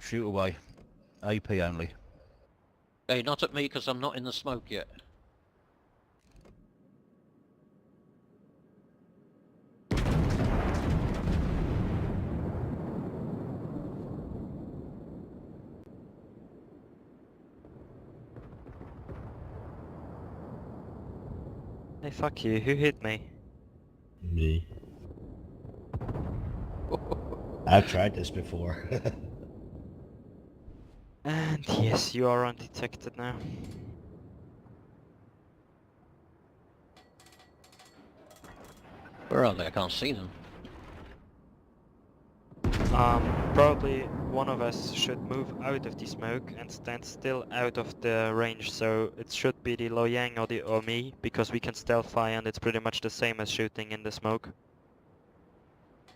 shoot away. AP only. Hey, not at me because I'm not in the smoke yet. Hey, fuck you. Who hit me? Me. I've tried this before. And yes, you are undetected now. Where are they? I can't see them. Probably one of us should move out of the smoke and stand still out of the range, so it should be the Loyang or me, because we can stealth fire and it's pretty much the same as shooting in the smoke.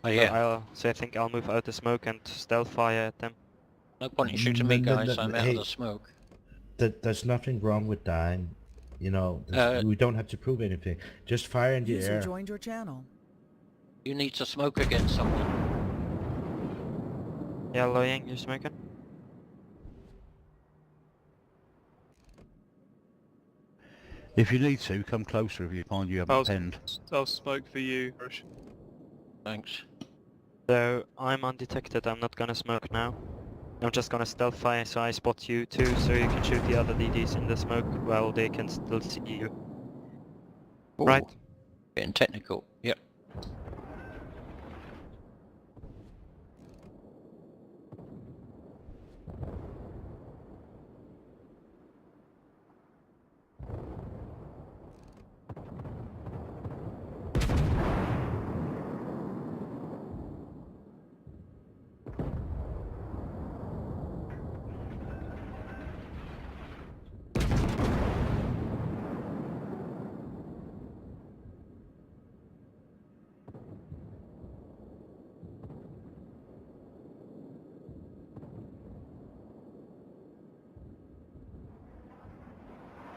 Oh yeah. So I think I'll move out the smoke and stealth fire at them. No point in shooting me, No, guys. no, I'm out hey. of the smoke. There's nothing wrong with dying. You know, we don't have to prove anything. Just fire in the User air. joined your channel. You need to smoke against someone. Yeah, Loyang, you smoking? If you need to, come closer if you find you haven't penned. I'll smoke for you, Rush. Thanks. So I'm undetected, I'm not gonna smoke now. I'm just gonna stealth fire so I spot you too, so you can shoot the other DDs in the smoke while they can still see you. Ooh, Right? Getting technical. Yep.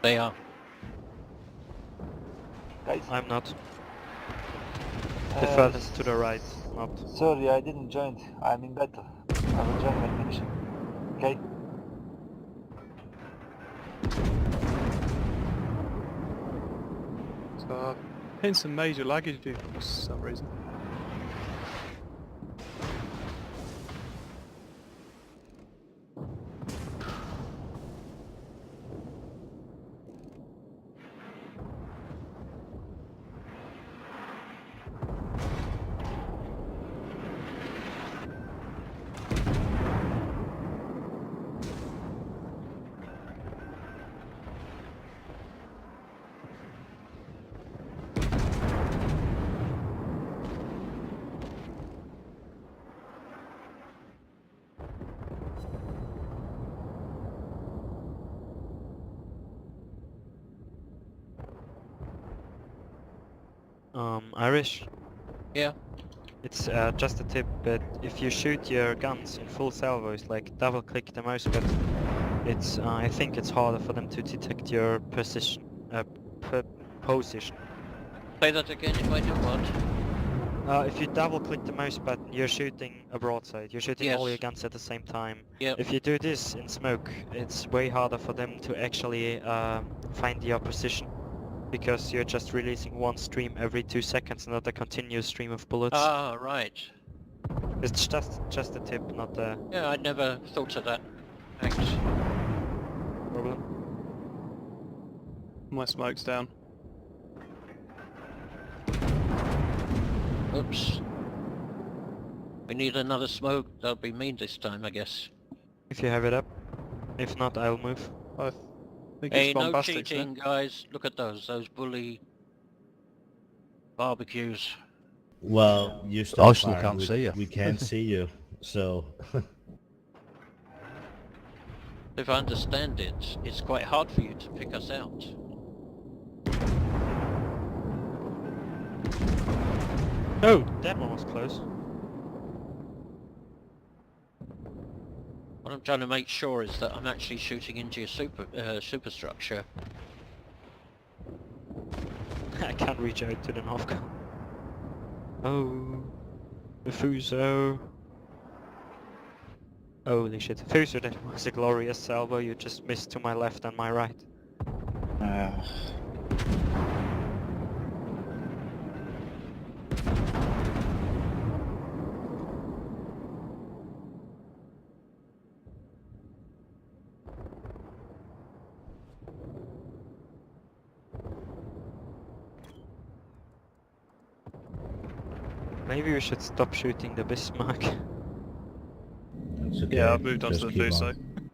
They are. Guys, I'm not. The furthest to the right, not. sorry, I didn't join. I'm in battle. I will join when finishing. Okay? So I'm hitting some major luggage vehicles for some reason. Irish? Yeah. It's just a tip, but if you shoot your guns in full salvos, like double click the mouse button, it's I think it's harder for them to detect your position. Position. Say that again if I do what? If you double click the mouse button, you're shooting a broadside. You're shooting all Yes. your guns at the same time. Yep. If you do this in smoke, it's way harder for them to actually find your position, because you're just releasing one stream every 2 seconds, not a continuous stream of bullets. Ah, right. It's just a tip, not a Yeah, I never thought of that. Thanks. problem. My smoke's down. Oops. We need another smoke. That'll be me this time, I guess. If you have it up. If not, I'll move. I think Hey, it's no bombastic. cheating, guys. Look at those bully barbecues. Well, you I still still fire. can't see you. We can't see you, so... If I understand it, it's quite hard for you to pick us out. Oh, that one was close. What I'm trying to make sure is that I'm actually shooting into your superstructure. I can't reach out to the North gun. Oh, the Fuso. Holy shit. Fuso, that was a glorious salvo. You just missed to my left and my right. Maybe we should stop shooting the Bismarck. That's okay. Yeah, I've moved on to Just the keep Fuso. on.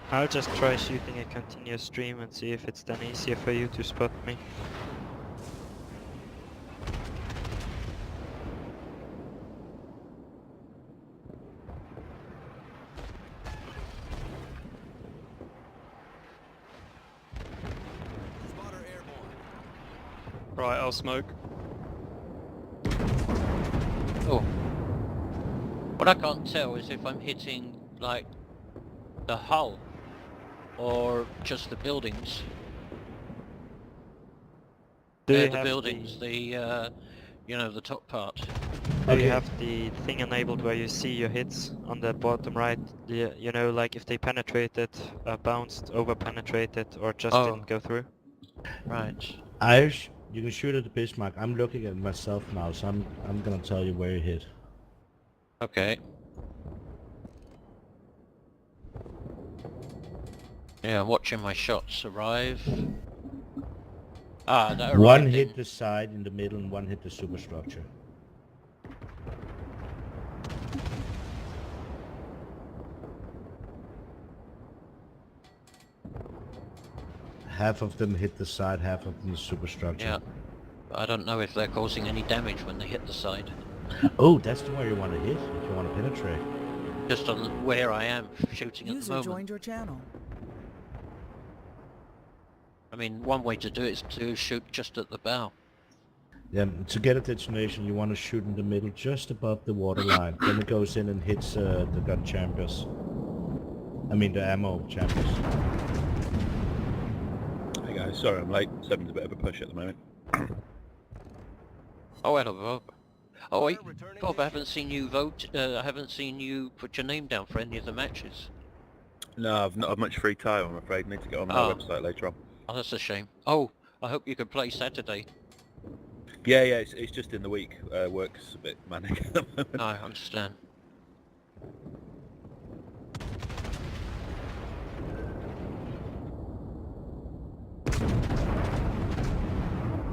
I'll just try shooting a continuous stream and see if it's then easier for you to spot me. Right, I'll smoke. Oh. What I can't tell is if I'm hitting, like, the hull, or just the buildings. Do you The have buildings, you know, the top part. Do you have the thing enabled where you see your hits on the bottom right? You know, like if they penetrated, bounced, over penetrated, or just didn't go through? Right. Irish, you can shoot at the Bismarck. I'm looking at myself now, so I'm gonna tell you where you hit. Okay. Yeah, I'm watching my shots arrive. Ah, that One arrived hit in- the side in the middle and one hit the superstructure. Half of them hit the side, half of them the superstructure. Yeah. But I don't know if they're causing any damage when they hit the side. Oh, that's the one you want to hit if you want to penetrate. Just on where I am shooting at the User moment. joined your channel. I mean, one way to do it is to shoot just at the bow. Yeah, to get a detonation, you want to shoot in the middle, just above the waterline. Then it goes in and hits the gun chambers. I mean, the ammo chambers. Hey guys, sorry I'm late. 7's a bit of a push at the moment. Oh, hello, Bob. Oh, wait, Bob, I haven't seen you vote. I haven't seen you put your name down for any of the matches. No, I've not had much free time, I'm afraid. Need to get on Oh. our website later on. Oh, that's a shame. Oh, I hope you can play Saturday. Yeah, it's just in the week. Work's a bit manic at the moment. No, I understand.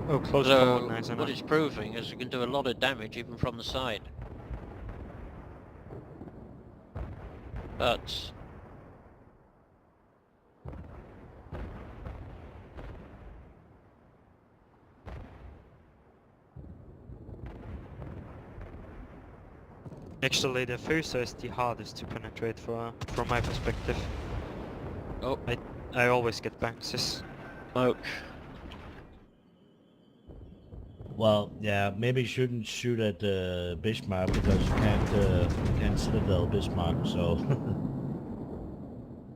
Oh, close So, forward, nice what enough. it's proving is you can do a lot of damage even from the side. But Actually, the Fuso is the hardest to penetrate from my perspective. oh, I always get bounces. smoke. Well, yeah, maybe you shouldn't shoot at the Bismarck because you can't citadel Bismarck, so...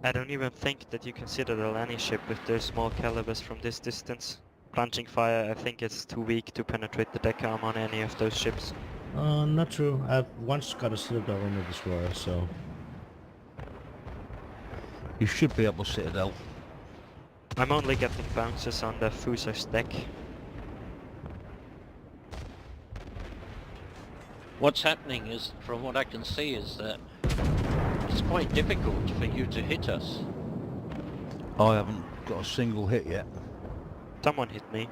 I don't even think that you can citadel any ship with their small calibers from this distance. Plunging fire, I think it's too weak to penetrate the deck arm on any of those ships. Not true. I've once got a citadel in the destroyer, so... You should be able to citadel. I'm only getting bounces on the Fuso's deck. What's happening is, from what I can see, is that it's quite difficult for you to hit us. I haven't got a single hit yet. Someone hit me.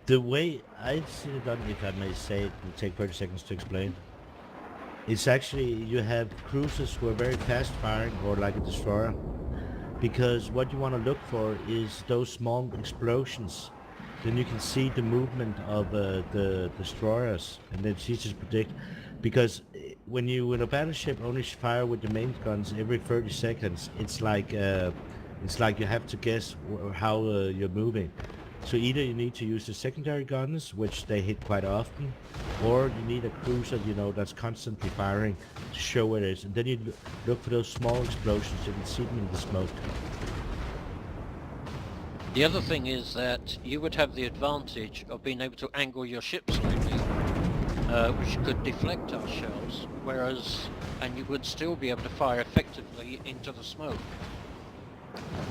The way I've seen it done, if I may say it, will take 30 seconds to explain. It's actually, you have cruisers who are very fast firing, or like a destroyer. Because what you want to look for is those small explosions. Then you can see the movement of the destroyers, and then it's easy to predict. Because when you in a battleship only fire with the main guns every 30 seconds, it's like you have to guess how you're moving. So either you need to use the secondary guns, which they hit quite often, or you need a cruiser, you know, that's constantly firing to show where it is. And then you look for those small explosions, you can see them in the smoke. The other thing is that you would have the advantage of being able to angle your ship slightly, which could deflect our shells, and you would still be able to fire effectively into the smoke.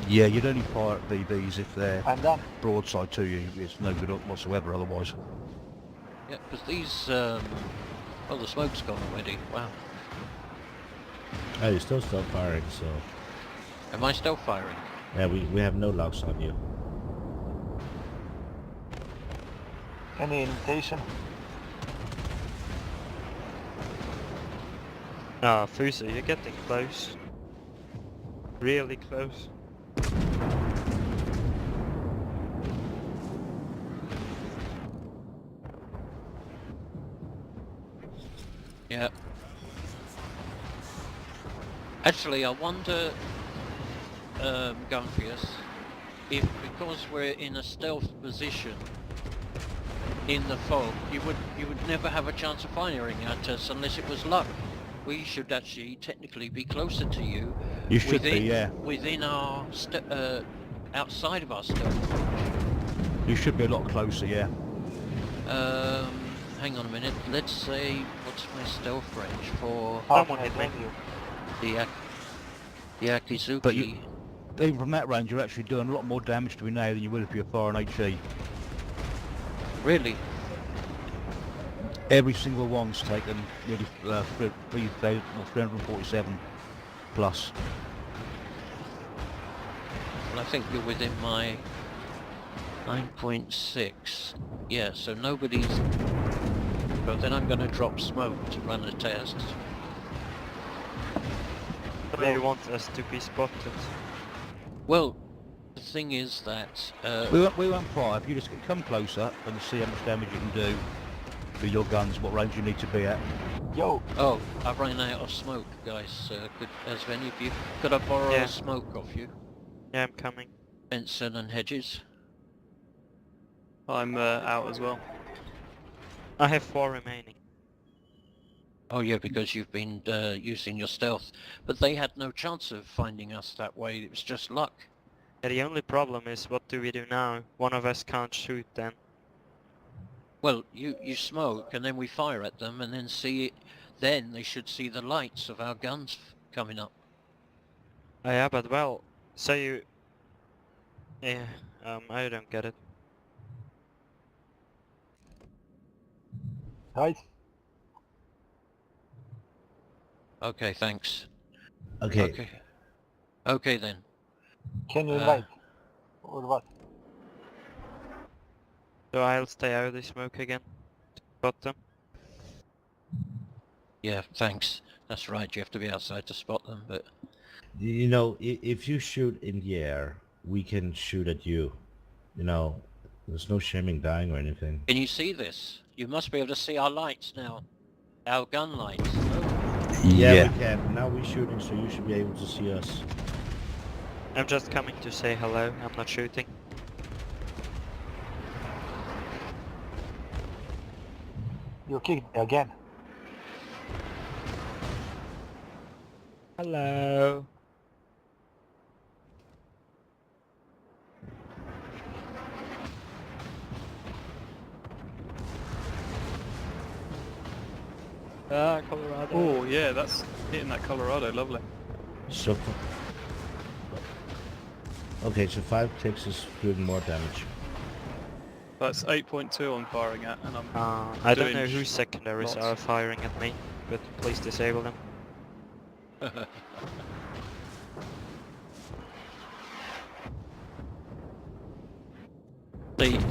Yeah, you'd only fire at BBs if they're I'm done. broadside to you. It's no good whatsoever otherwise. Yeah, because these, well, the smoke's gone already. Wow. Oh, you're still firing, so... Am I still firing? Yeah, we have no locks on you. Any invitation? Ah, Fuso, you're getting close. Really close. Yeah. Actually, I wonder, Gunfius, if because we're in a stealth position in the fog, you would never have a chance of firing at us unless it was luck. We should actually technically be closer to you. You should be, yeah. Within our outside of our stealth range. You should be a lot closer, yeah. Hang on a minute. Let's say, what's my stealth range for Someone I hit me. told you. the Akizuki? But even from that range, you're actually doing a lot more damage to me now than you would if you're firing HE. Really? Every single one's taken nearly 347 plus. Well, I think you're within my 9.6. Yeah, so nobody's... But then I'm going to drop smoke to run a test. So you want us to be spotted? Well, the thing is that... We won't fire. If you just come closer and see how much damage you can do with your guns, what range you need to be at. Yo, Oh, I've run out of smoke, guys. Has any of you... Could I borrow Yeah. smoke off you? Yeah, I'm coming. Benson and Hedges? I'm out as well. I have 4 remaining. Oh yeah, because you've been using your stealth. But they had no chance of finding us that way. It was just luck. Yeah, the only problem is, what do we do now? One of us can't shoot then. Well, you smoke and then we fire at them and then see it. Then they should see the lights of our guns coming up. Oh yeah, but well, so you... Yeah, I don't get it. guys, Okay, thanks. Okay. Okay then. can you invite? Or what? So I'll stay out of the smoke again. To spot them. Yeah, thanks. That's right. You have to be outside to spot them. But You know, if you shoot in the air, we can shoot at you. You know, there's no shaming dying or anything. can you see this? You must be able to see our lights now. Our gun lights. Yeah, we can. Now we're shooting, so you should be able to see us. I'm just coming to say hello, I'm not shooting. You kicked me again. Hello. Ah, Colorado. Oh yeah, that's hitting that Colorado, lovely. So, okay, so 5 ticks is doing more damage. That's 8.2 I'm firing at, and I'm I don't doing know whose secondaries lots. are firing at me, but please disable them. The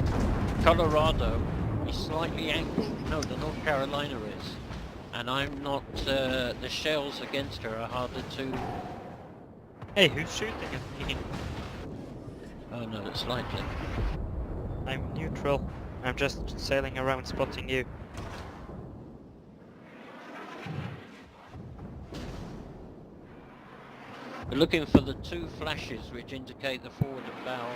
Colorado is slightly angled. No, the North Carolina is. And I'm not, the shells against her are harder to... Hey, who's shooting at me? Oh no, it's slightly. I'm neutral. I'm just sailing around spotting you. We're looking for the two flashes which indicate the forward and bow